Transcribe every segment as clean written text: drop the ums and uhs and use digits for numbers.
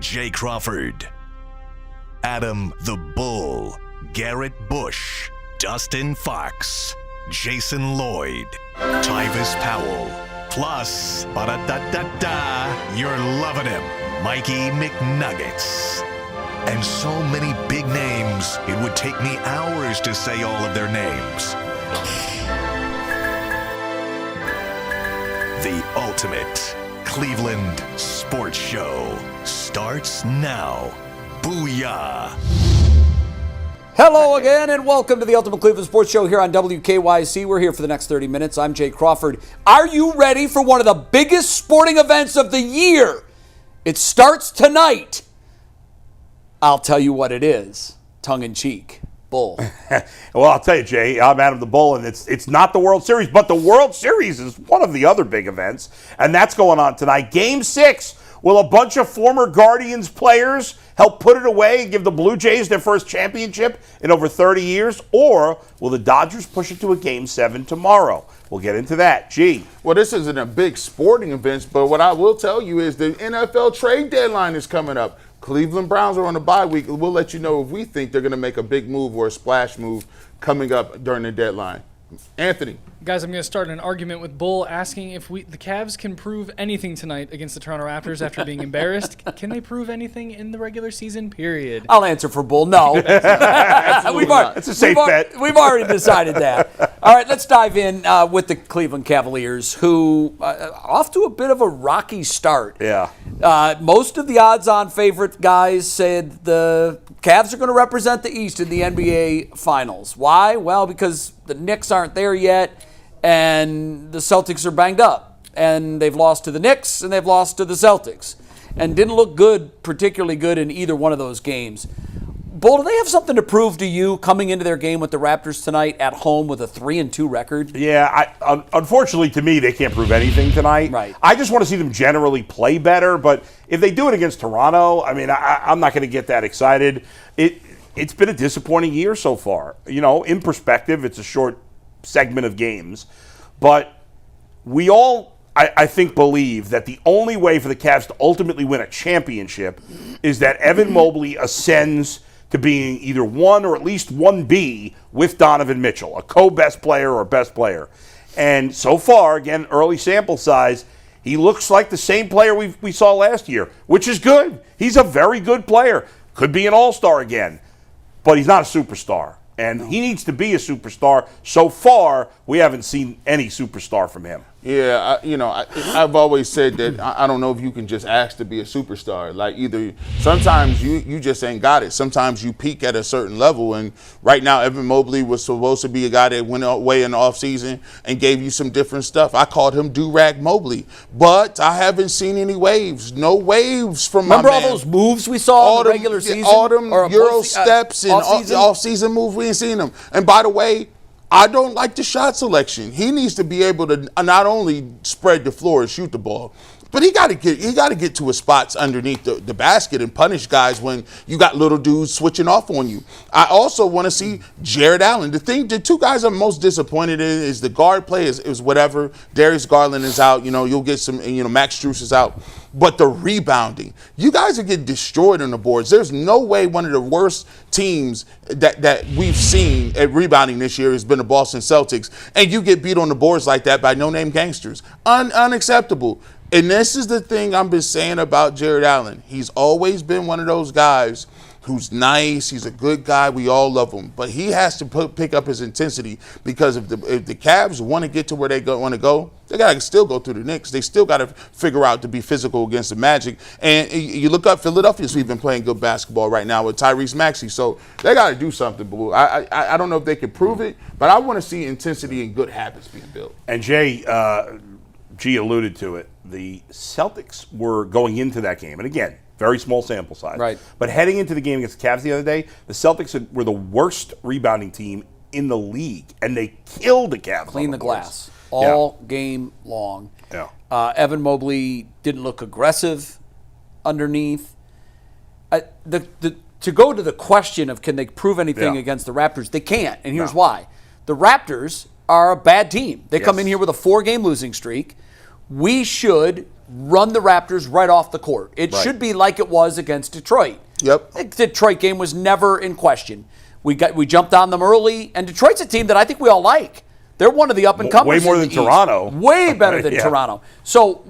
Jay Crawford, Adam the Bull, Garrett Bush, Dustin Fox, Jason Lloyd, Tyvis Powell, plus, ba-da-da-da-da, you're loving him, Mikey McNuggets. And so many big names, it would take me hours to say all of their names. The ultimate Cleveland sports show starts now. Booyah! Hello again, and welcome to the Ultimate Cleveland Sports Show here on WKYC. We're here for the next 30 minutes. I'm Jay Crawford. Are you ready for one of the biggest sporting events of the year? It starts tonight. I'll tell you what it is. Tongue-in-cheek. Bull. Well, I'll tell you, Jay, I'm Adam the Bull, and it's not the World Series, but the World Series is one of the other big events, and that's going on tonight. Game 6. Will a bunch of former Guardians players help put it away and give the Blue Jays their first championship in over 30 years? Or will the Dodgers push it to a Game 7 tomorrow? We'll get into that. Gee. Well, this isn't a big sporting event, but what I will tell you is the NFL trade deadline is coming up. Cleveland Browns are on a bye week. We'll let you know if we think they're going to make a big move or a splash move coming up during the deadline. Anthony. Guys, I'm going to start an argument with Bull asking if the Cavs can prove anything tonight against the Toronto Raptors after being embarrassed. Can they prove anything in the regular season, period? I'll answer for Bull. No. It's a safe bet. We've already decided that. All right, let's dive in with the Cleveland Cavaliers, who off to a bit of a rocky start. Yeah. Most of the odds-on favorite guys said the Cavs are going to represent the East in the NBA Finals. Why? Well, because the Knicks aren't there yet, and the Celtics are banged up. And they've lost to the Knicks, and they've lost to the Celtics. And didn't look good, particularly good in either one of those games. Bull, do they have something to prove to you coming into their game with the Raptors tonight at home with a 3-2 record? Yeah, unfortunately to me, they can't prove anything tonight. Right. I just want to see them generally play better, but if they do it against Toronto, I mean, I'm not going to get that excited. It's been a disappointing year so far. You know, in perspective, it's a short segment of games, but we all, I think, believe that the only way for the Cavs to ultimately win a championship is that Evan Mobley ascends to being either 1 or at least 1B with Donovan Mitchell, a co-best player or best player. And so far, again, early sample size, he looks like the same player we saw last year, which is good. He's a very good player. Could be an all-star again, but he's not a superstar. And he needs to be a superstar. So far, we haven't seen any superstar from him. Yeah, I've always said that I don't know if you can just ask to be a superstar. Like, either sometimes you just ain't got it. Sometimes you peak at a certain level. And right now, Evan Mobley was supposed to be a guy that went away in the offseason and gave you some different stuff. I called him Do-Rag Mobley. But I haven't seen any waves. No waves from Remember my man. all those moves we saw in the regular season? All them Euro steps and off-season moves, we ain't seen them. And by the way, I don't like the shot selection. He needs to be able to not only spread the floor and shoot the ball, but he got to get to his spots underneath the basket and punish guys when you got little dudes switching off on you. I also want to see Jared Allen. The two guys I'm most disappointed in is the guard play is whatever. Darius Garland is out. You'll get some. Max Strus is out. But the rebounding, you guys are getting destroyed on the boards. There's no way one of the worst teams that we've seen at rebounding this year has been the Boston Celtics, and you get beat on the boards like that by no-name gangsters. Unacceptable. And this is the thing I've been saying about Jared Allen. He's always been one of those guys who's nice. He's a good guy. We all love him. But he has to pick up his intensity, because if the Cavs want to get to where they want to go, they got to still go through the Knicks. They still got to figure out to be physical against the Magic. And you look up Philadelphia's been playing good basketball right now with Tyrese Maxey. So they got to do something, Blue. I don't know if they can prove it, but I want to see intensity and good habits being built. And Jay, G alluded to it. The Celtics were going into that game, and again, very small sample size. Right. But heading into the game against the Cavs the other day, the Celtics were the worst rebounding team in the league, and they killed the Cavs. Clean the glass all game long. Yeah. Evan Mobley didn't look aggressive underneath. To go to the question of can they prove anything against the Raptors, they can't, and here's why. The Raptors are a bad team. They come in here with a 4-game losing streak, we should run the Raptors right off the court. It should be like it was against Detroit. Yep. The Detroit game was never in question. We jumped on them early, and Detroit's a team that I think we all like. They're one of the up-and-comers. Way more than Toronto. Way better than Toronto. So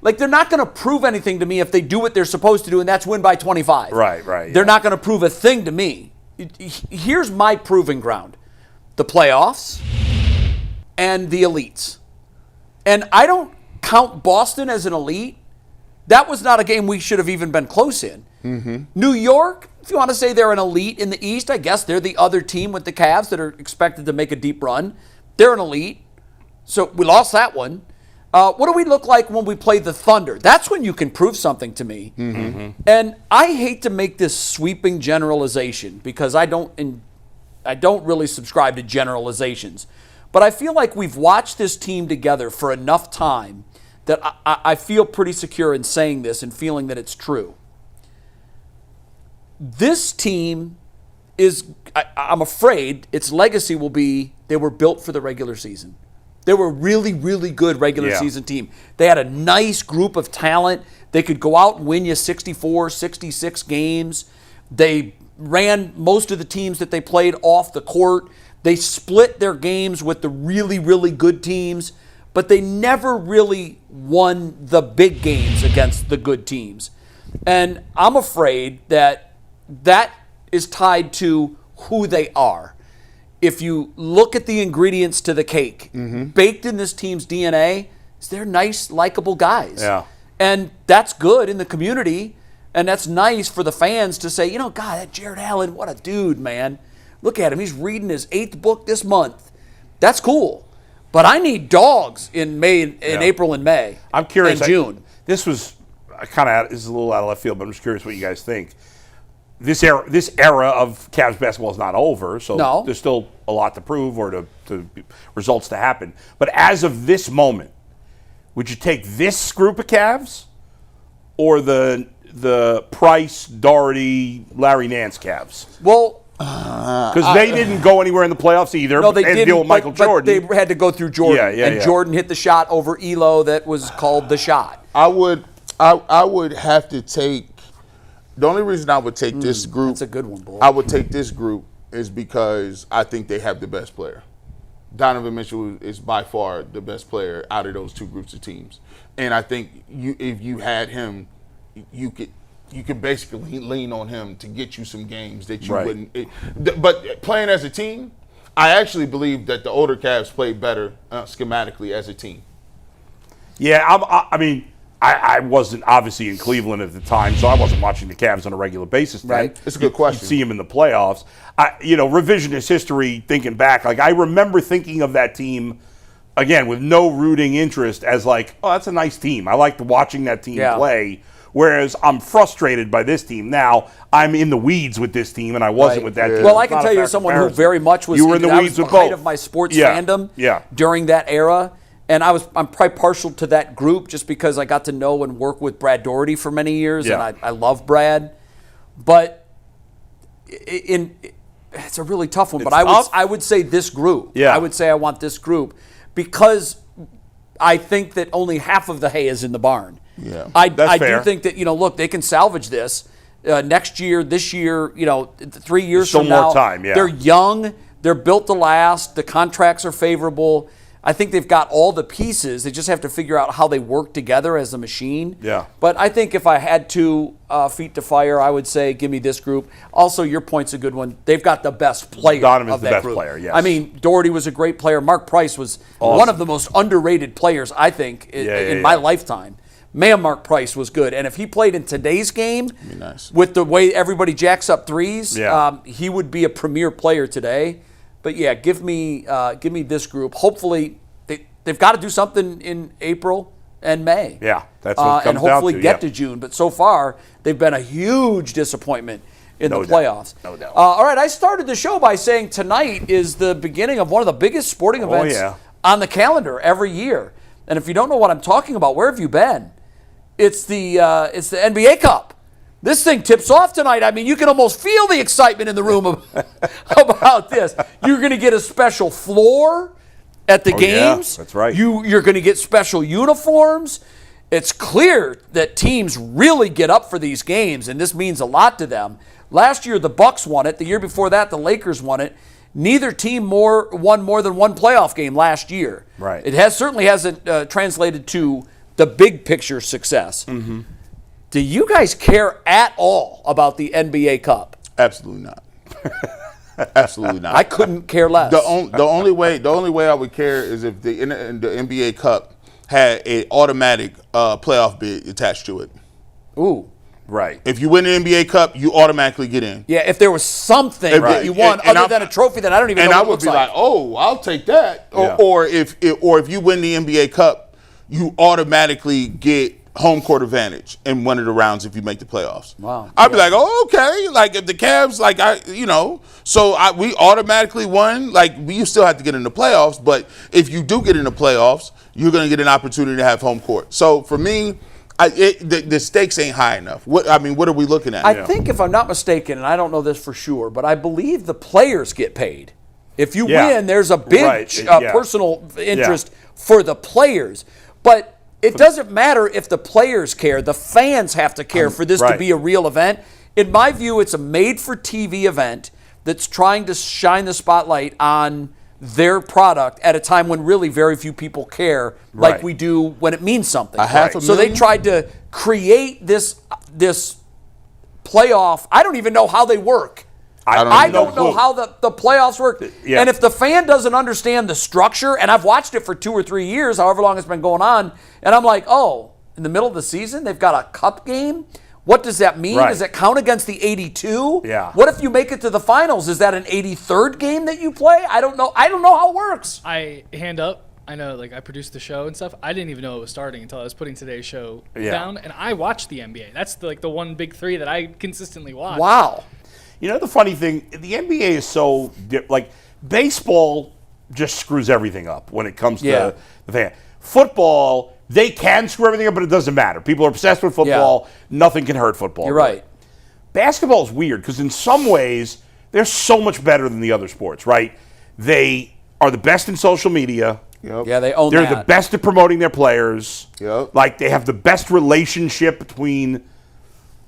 like they're not going to prove anything to me if they do what they're supposed to do, and that's win by 25. Right. They're not going to prove a thing to me. Here's my proving ground: the playoffs and the elites. And I don't count Boston as an elite. That was not a game we should have even been close in. Mm-hmm. New York, if you want to say they're an elite in the East, I guess they're the other team with the Cavs that are expected to make a deep run. They're an elite. So we lost that one. What do we look like when we play the Thunder? That's when you can prove something to me. Mm-hmm. And I hate to make this sweeping generalization because I don't really subscribe to generalizations. But I feel like we've watched this team together for enough time that I feel pretty secure in saying this and feeling that it's true. This team I'm afraid its legacy will be they were built for the regular season. They were a really, really good regular season team. They had a nice group of talent. They could go out and win you 64, 66 games. They ran most of the teams that they played off the court. They split their games with the really, really good teams, but they never really won the big games against the good teams. And I'm afraid that is tied to who they are. If you look at the ingredients to the cake, baked in this team's DNA, is they're nice, likable guys. Yeah. And that's good in the community, and that's nice for the fans to say, God, that Jared Allen, what a dude, man. Look at him. He's reading his 8th book this month. That's cool. But I need dogs in April and May. I'm curious. And June. This is a little out of left field, but I'm just curious what you guys think. This era of Cavs basketball is not over, so there's still a lot to prove or to results to happen. But as of this moment, would you take this group of Cavs or the Price, Doherty, Larry Nance Cavs? Well, because they didn't go anywhere in the playoffs either. No, they didn't. Deal with Michael Jordan. But they had to go through Jordan. Jordan hit the shot over Elo that was called the shot. I would have to take. The only reason I would take this group. That's a good one, boy. I would take this group is because I think they have the best player. Donovan Mitchell is by far the best player out of those two groups of teams, and I think if you had him, you could basically lean on him to get you some games that you wouldn't. But playing as a team, I actually believe that the older Cavs played better schematically as a team. Yeah, I wasn't obviously in Cleveland at the time, so I wasn't watching the Cavs on a regular basis then. Right. It's a good question. You see him in the playoffs. Revisionist history, thinking back, I remember thinking of that team, again, with no rooting interest as that's a nice team. I liked watching that team play, whereas I'm frustrated by this team. Now, I'm in the weeds with this team, and I wasn't with that team. Well, I can tell you as someone who very much was in the weeds with height both. of my sports fandom during that era. And I'm probably partial to that group just because I got to know and work with Brad Doherty for many years, and I love Brad. But it's a really tough one. But I would say this group. Yeah. I would say I want this group because I think that only half of the hay is in the barn. Yeah, I fair. do think that look, they can salvage this next year, this year, 3 years Still from now. more time. Yeah, they're young. They're built to last. The contracts are favorable. I think they've got all the pieces. They just have to figure out how they work together as a machine. Yeah. But I think if I had 2 feet to fire, I would say give me this group. Also, your point's a good one. They've got the best player Donovan's of the that best group. player, yes. I mean, Doherty was a great player. Mark Price was one of the most underrated players, I think, in my lifetime. Man, Mark Price was good. And if he played in today's game, with the way everybody jacks up threes, he would be a premier player today. But yeah, give me this group. Hopefully, they've got to do something in April and May. Yeah, that's what it comes and hopefully down to, get to June. But so far, they've been a huge disappointment in the playoffs. No doubt. All right, I started the show by saying tonight is the beginning of one of the biggest sporting events on the calendar every year. And if you don't know what I'm talking about, where have you been? It's the NBA Cup. This thing tips off tonight. I mean, you can almost feel the excitement in the room about this. You're going to get a special floor at the yeah, games. that's right. You're going to get special uniforms. It's clear that teams really get up for these games, and this means a lot to them. Last year, the Bucks won it. The year before that, the Lakers won it. Neither team won more than one playoff game last year. Right. It certainly hasn't translated to the big picture success. Mm-hmm. Do you guys care at all about the NBA Cup? Absolutely not. Absolutely not. I couldn't care less. The only way I would care is if the NBA Cup had an automatic playoff bid attached to it. Ooh. Right. If you win the NBA Cup, you automatically get in. Yeah, if there was something that you won other than a trophy that I don't even know what it looks like. And I would be like, oh, I'll take that. Yeah. Or if you win the NBA Cup, you automatically get home court advantage in one of the rounds if you make the playoffs. Wow. I'd be like, oh, okay. Like if the Cavs, we automatically won. Like you still have to get in the playoffs, but if you do get in the playoffs, you're going to get an opportunity to have home court. So for me, the stakes ain't high enough. What are we looking at? I think, if I'm not mistaken, and I don't know this for sure, but I believe the players get paid. If you win, there's a big personal interest for the players. But it doesn't matter if the players care. The fans have to care for this to be a real event. In my view, it's a made-for-TV event that's trying to shine the spotlight on their product at a time when really very few people care like we do when it means something. So they tried to create this playoff. I don't even know how they work. I don't know how the playoffs work. Yeah. And if the fan doesn't understand the structure, and I've watched it for 2 or 3 years, however long it's been going on, and I'm like, oh, in the middle of the season, they've got a cup game? What does that mean? Does it count against the 82? Yeah. What if you make it to the finals? Is that an 83rd game that you play? I don't know. I don't know how it works. I know, like, I produced the show and stuff. I didn't even know it was starting until I was putting today's show down, and I watched the NBA. That's the one big three that I consistently watch. Wow. You know, the funny thing, the NBA is so baseball just screws everything up when it comes to the fan. Football, they can screw everything up, but it doesn't matter. People are obsessed with football. Nothing can hurt football. You're right. Basketball is weird because in some ways they're so much better than the other sports, right? They are the best in social media. Yep. Yeah, they own They're that. the best at promoting their players. Yep. Like they have the best relationship between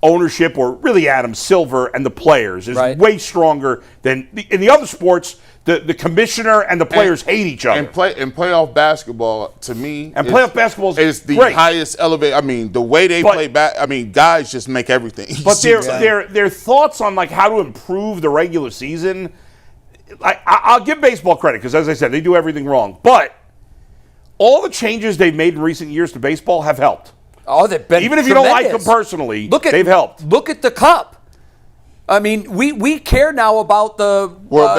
ownership, or really Adam Silver, and the players is way stronger than in the other sports. The commissioner and the players hate each other. And playoff basketball, to me, playoff basketball is the highest elevate. I mean, the way they play guys just make everything. But their thoughts on like how to improve the regular season, I'll give baseball credit because, as I said, they do everything wrong. But all the changes they've made in recent years to baseball have helped. Oh, they've been even if you don't like them personally, they've helped. Look at the Cup. I mean, we care now about the World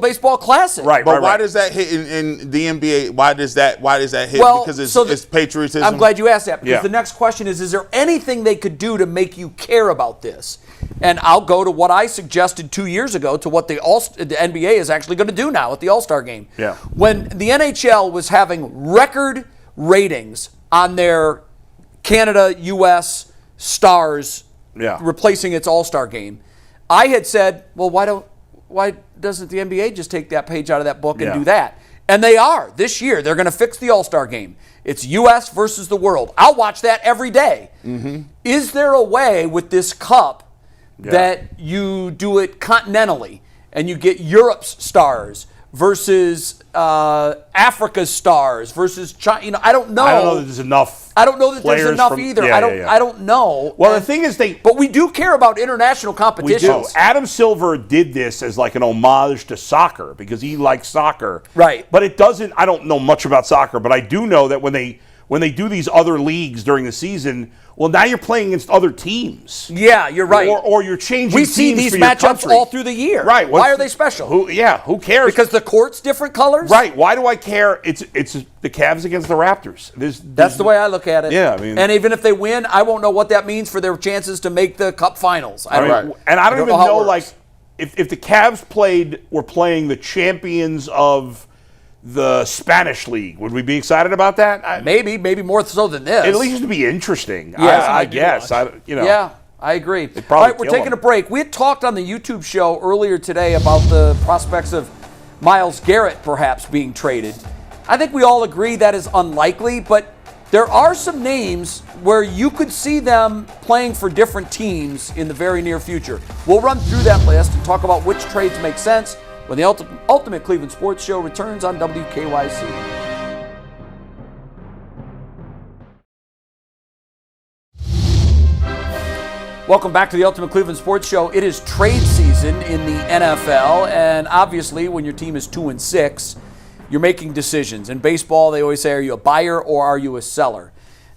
Baseball Classic. Right, but why does that hit in the NBA? Why does that hit? Well, because it's patriotism. I'm glad you asked that, because the next question is there anything they could do to make you care about this? And I'll go to what I suggested 2 years ago to what the NBA is actually going to do now at the All-Star game. Yeah. When the NHL was having record ratings on their Canada-U.S. stars replacing its All-Star game, I had said, well, why doesn't the NBA just take that page out of that book and do that? And they are. This year, they're going to fix the All-Star game. It's U.S. versus the world. I'll watch that every day. Mm-hmm. Is there a way with this cup that you do it continentally and you get Europe's stars versus Africa's stars versus China? You know, I don't know. I don't know that there's enough. I don't know that there's enough either. I don't know. Well, the thing is, but we do care about international competitions. We do. Adam Silver did this as like an homage to soccer because he likes soccer. Right. But it doesn't. I don't know much about soccer, but I do know that when they do these other leagues during the season, well, now you're playing against other teams. Yeah, you're right. Or you're changing We teams see these for your matchups country. all through the year. Right. Why are they special? Who cares? Because the court's different colors? Right. Why do I care? It's the Cavs against the Raptors. That's the way I look at it. Yeah, I mean, and even if they win, I won't know what that means for their chances to make the Cup Finals. And I don't even know like if the Cavs were playing the champions of the Spanish League, would we be excited about that? Maybe more so than this. At least it'd be interesting. Yeah, I guess. Yeah, I agree. All right, we're taking a break. We had talked on the YouTube show earlier today about the prospects of Myles Garrett perhaps being traded. I think we all agree that is unlikely, but there are some names where you could see them playing for different teams in the very near future. We'll run through that list and talk about which trades make sense when the Ultimate Cleveland Sports Show returns on WKYC. Welcome back to the Ultimate Cleveland Sports Show. It is trade season in the NFL, and obviously when your team is 2-6, you're making decisions. In baseball, they always say, are you a buyer or are you a seller?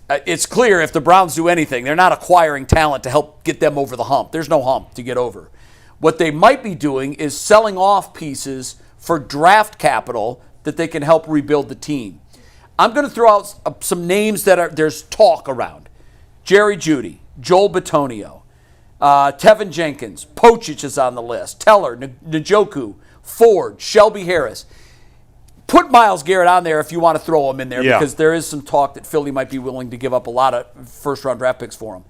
It's clear if the Browns do anything, they're not acquiring talent to help get them over the hump. There's no hump to get over. What they might be doing is selling off pieces for draft capital that they can help rebuild the team. I'm going to throw out some names that there's talk around. Jerry Jeudy, Joel Bitonio, Tevin Jenkins, Pochich is on the list, Teller, Njoku, Ford, Shelby Harris. Put Myles Garrett on there if you want to throw him in there because there is some talk that Philly might be willing to give up a lot of first-round draft picks for him.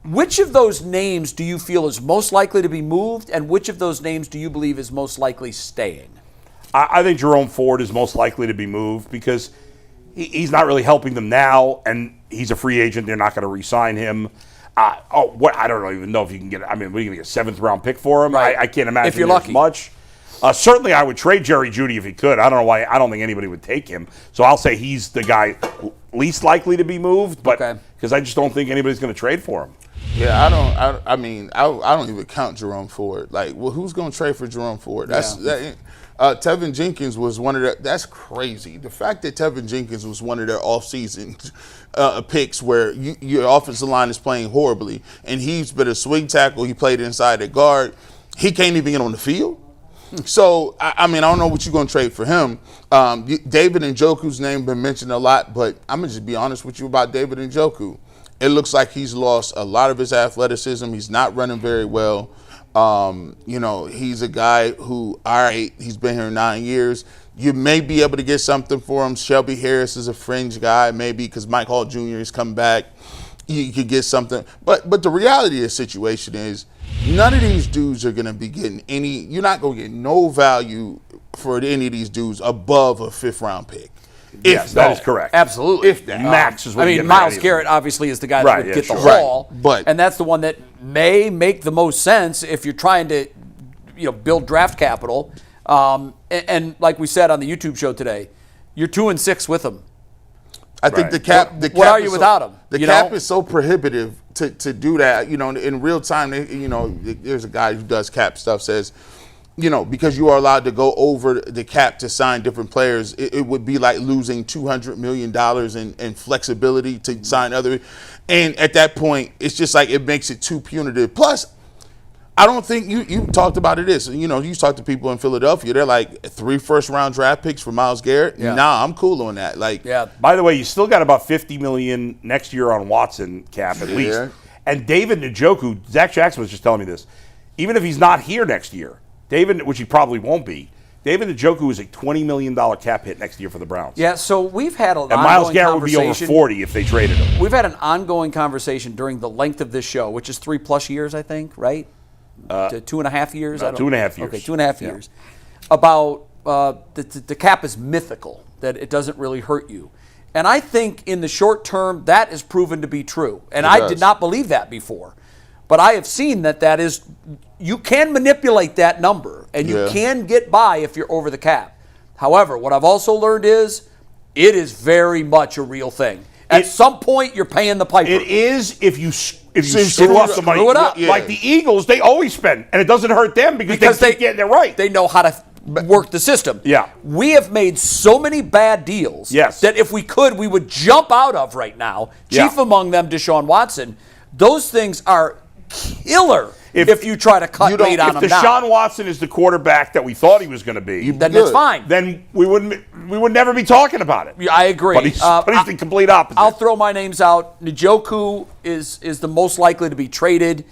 Which of those names do you feel is most likely to be moved, and which of those names do you believe is most likely staying? I think Jerome Ford is most likely to be moved because he's not really helping them now, and he's a free agent. They're not going to re-sign him. I don't even know if you can get. I mean, we're going to get a 7th-round pick for him. Right. I can't imagine if you're there's lucky. much. Certainly, I would trade Jerry Jeudy if he could. I don't know why. I don't think anybody would take him. So I'll say he's the guy least likely to be moved, but because I just don't think anybody's going to trade for him. Yeah, I don't even count Jerome Ford. Like, well, who's going to trade for Jerome Ford? Tevin Jenkins was one of their. That's crazy. The fact that Tevin Jenkins was one of their offseason picks, where your offensive line is playing horribly, and he's been a swing tackle. He played inside at guard. He can't even get on the field. So I don't know what you're going to trade for him. David Njoku's name been mentioned a lot, but I'm gonna just be honest with you about David Njoku. It looks like he's lost a lot of his athleticism. He's not running very well. He's a guy who, he's been here 9 years. You may be able to get something for him. Shelby Harris is a fringe guy, maybe because Mike Hall Jr. is coming back. You could get something. But the reality of the situation is none of these dudes are going to be getting any – you're not going to get no value for any of these dudes above a 5th-round pick. Yes, that is correct. Absolutely. If that. Max is what you get Myles Garrett obviously is the guy that would get the haul, and that's the one that may make the most sense if you're trying to, build draft capital. And like we said on the YouTube show today, you're 2-6 with him. I think the cap. What are you without him? The cap is so prohibitive to do that. In real time, there's a guy who does cap stuff says, because you are allowed to go over the cap to sign different players, it would be like losing $200 million in flexibility to sign other. And at that point, it's just like it makes it too punitive. Plus, I don't think you talked about it this. You talked to people in Philadelphia. They're like 3 first-round draft picks for Myles Garrett. Yeah. Nah, I'm cool on that. By the way, you still got about $50 million next year on Watson cap at least. And David Njoku, Zach Jackson was just telling me this. Even if he's not here next year, David, which he probably won't be, David Njoku is a $20 million cap hit next year for the Browns. Yeah, so we've had and Myles Garrett would be over 40 if they traded him. We've had an ongoing conversation during the length of this show, which is 3+ years, I think, right? To 2.5 years? No, 2.5 years. Okay, 2.5 years. About the cap is mythical, that it doesn't really hurt you. And I think in the short term, that is proven to be true. And I did not believe that before. But I have seen that is, you can manipulate that number, and you can get by if you're over the cap. However, what I've also learned is it is very much a real thing. At some point, you're paying the piper. It is if you screw up the money. Screw it up. Like the Eagles, they always spend, and it doesn't hurt them because they get it right. They know how to work the system. Yeah. We have made so many bad deals that if we could, we would jump out of right now. Chief among them, Deshaun Watson. Those things are killer if you try to cut weight on him now. If Deshaun Watson is the quarterback that we thought he was going to be, then that's fine. Then we would never be talking about it. I agree. But he's the complete opposite. I'll throw my names out. Njoku is the most likely to be traded.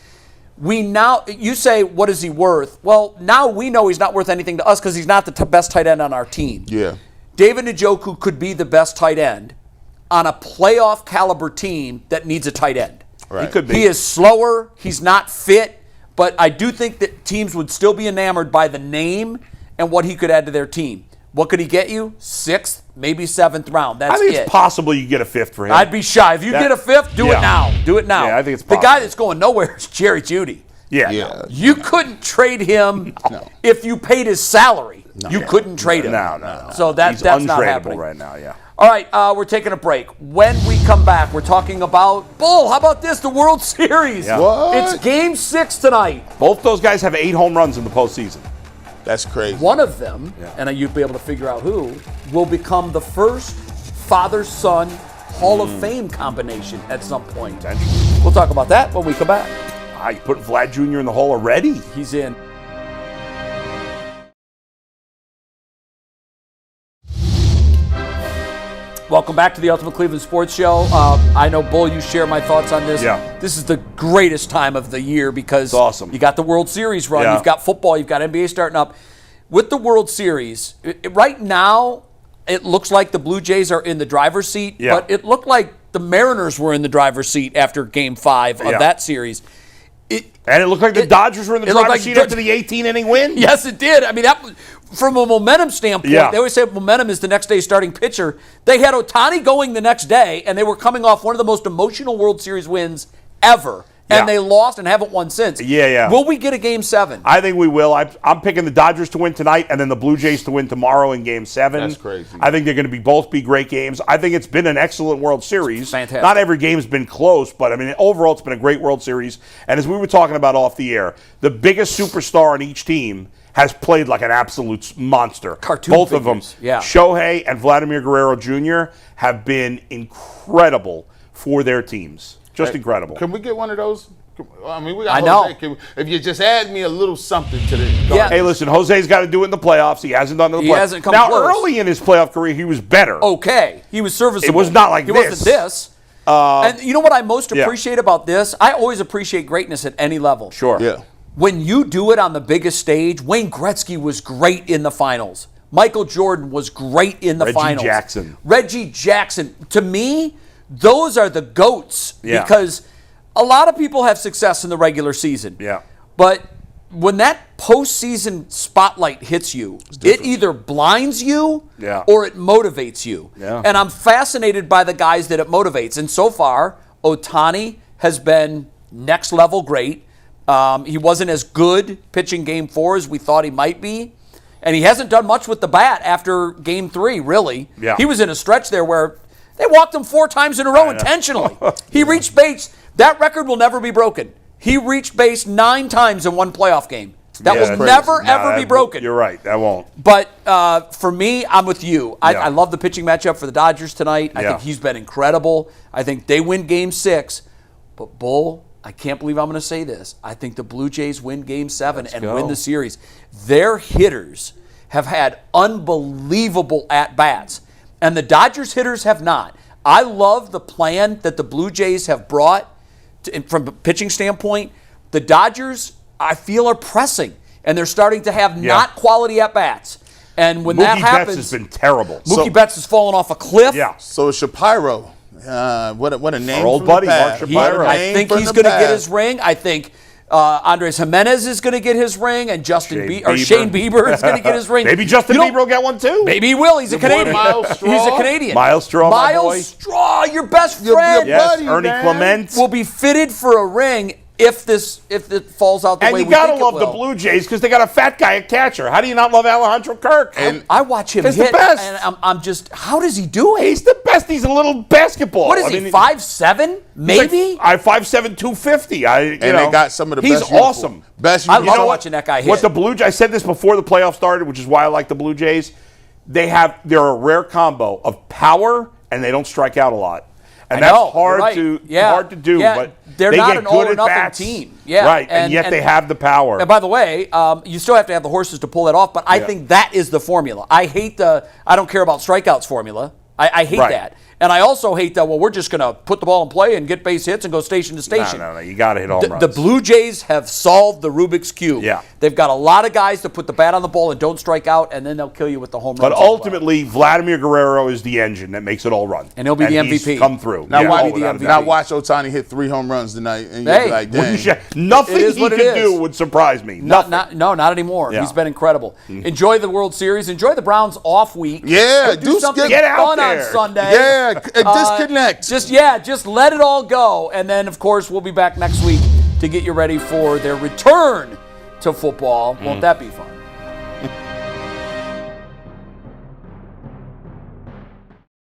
You say, what is he worth? Well, now we know he's not worth anything to us because he's not the best tight end on our team. Yeah. David Njoku could be the best tight end on a playoff caliber team that needs a tight end. Right. He could be. He is slower. He's not fit. But I do think that teams would still be enamored by the name and what he could add to their team. What could he get you? 6th, maybe 7th round. That's I think it. it's possible you get a 5th for him. I'd be shy. If you get a 5th, do it now. Do it now. Yeah, I think it's the possible. guy that's going nowhere is Jerry Jeudy. Yeah. You couldn't trade him if you paid his salary. You couldn't trade him. No. So that's untradeable not happening right now, yeah. All right, we're taking a break. When we come back, we're talking about, Bull, how about this, the World Series? Yeah. What? It's Game 6 tonight. Both those guys have 8 home runs in the postseason. That's crazy. One of them, and you'd be able to figure out who, will become the first father-son Hall of Fame combination at some point. We'll talk about that when we come back. You put Vlad Jr. in the Hall already? He's in. Welcome back to the Ultimate Cleveland Sports Show. I know, Bull, you share my thoughts on this. Yeah. This is the greatest time of the year because it's awesome. You got the World Series run, Yeah. you've got football, you've got NBA starting up. With the World Series, right now, it looks like the Blue Jays are in the driver's seat, but it looked like the Mariners were in the driver's seat after Game 5 of that series. And it looked like the Dodgers were in the driver's seat after the 18-inning win. Yes, it did. I mean, that was, from a momentum standpoint, they always say momentum is the next day's starting pitcher. They had Ohtani going the next day, and they were coming off one of the most emotional World Series wins ever. And they lost and haven't won since. Yeah. Will we get a Game 7? I think we will. I'm picking the Dodgers to win tonight and then the Blue Jays to win tomorrow in Game 7. That's crazy. I think they're going to both be great games. I think it's been an excellent World Series. Fantastic. Not every game's been close, but I mean, overall, it's been a great World Series. And as we were talking about off the air, the biggest superstar on each team has played like an absolute monster. Cartoon Both figures. of them. Yeah. Shohei and Vladimir Guerrero Jr. have been incredible for their teams. Just incredible. Can we get one of those? I mean, we got I know. Jose. If you just add me a little something to the Hey, listen, Jose's got to do it in the playoffs. He hasn't done it in the playoffs. He hasn't come now, close. early in his playoff career, he was better. Okay. He was serviceable. It was not like he this. wasn't this. And you know what I most appreciate about this? I always appreciate greatness at any level. Sure. Yeah. When you do it on the biggest stage, Wayne Gretzky was great in the finals. Michael Jordan was great in the finals. Reggie Jackson. To me, those are the GOATs because a lot of people have success in the regular season. Yeah. But when that postseason spotlight hits you, it either blinds you or it motivates you. Yeah. And I'm fascinated by the guys that it motivates. And so far, Ohtani has been next level great. He wasn't as good pitching Game 4 as we thought he might be. And he hasn't done much with the bat after Game 3, really. Yeah. He was in a stretch there where they walked him 4 times in a row intentionally. He reached base. That record will never be broken. He reached base 9 times in one playoff game. That will never, ever be broken. You're right. That won't. But for me, I'm with you. I love the pitching matchup for the Dodgers tonight. I think he's been incredible. I think they win Game 6. But, Bull, I can't believe I'm going to say this. I think the Blue Jays win Game 7 win the series. Their hitters have had unbelievable at-bats, and the Dodgers hitters have not. I love the plan that the Blue Jays have brought from a pitching standpoint. The Dodgers, I feel, are pressing, and they're starting to have not quality at-bats. And when that happens, Mookie Betts has been terrible. Mookie Betts has fallen off a cliff. Yeah. So Shapiro, what a name! Our old from buddy, the past. Mark Shapiro. I think he's going to get his ring. I think Andres Jimenez is going to get his ring, and Shane Bieber is going to get his ring. Maybe Justin Bieber will get one too. Maybe he will. He's a Canadian. Miles Straw. He's a Canadian. Miles Straw, my boy. Miles Straw, your best You'll be a friend. Yes, buddy, Ernie man. Clement. Will be fitted for a ring if it falls out the And way you we gotta think it love the will. Blue Jays because they got a fat guy at catcher. How do you not love Alejandro Kirk? And I watch him He's hit, the best. and I'm just, how does he do it? He's the best. He's a little basketball. What is he, 5'7"? Maybe? I 5'7", 250. and they got some of the he's best. Uniform. awesome. Best. I uniform. love watching that guy hit. What the Blue Jays, I said this before the playoffs started, which is why I like the Blue Jays. They're a rare combo of power and they don't strike out a lot. And I that's know, hard you're to right. hard to do, Yeah, but they're they not get an good all or at nothing bats. team. Yeah, Right, and yet they have the power. And by the way, you still have to have the horses to pull that off, but I think that is the formula. I don't care about strikeouts formula. I hate that. And I also hate that, well, we're just going to put the ball in play and get base hits and go station to station. No. You got to hit home runs. The Blue Jays have solved the Rubik's Cube. Yeah. They've got a lot of guys that put the bat on the ball and don't strike out, and then they'll kill you with the home runs. But ultimately, Vladimir Guerrero is the engine that makes it all run. And he'll be the MVP. He's come through. Now, Yeah, watch Ohtani hit 3 home runs tonight, and you'll Hey. be like, dang. Nothing It is he what it could is. do would surprise me. Not anymore. Yeah. He's been incredible. Enjoy the World Series. Enjoy the Browns off week. Yeah, do something get out fun there. on Sunday. Yeah, disconnect. Just let it all go. And then, of course, we'll be back next week to get you ready for their return to football. Won't that be fun?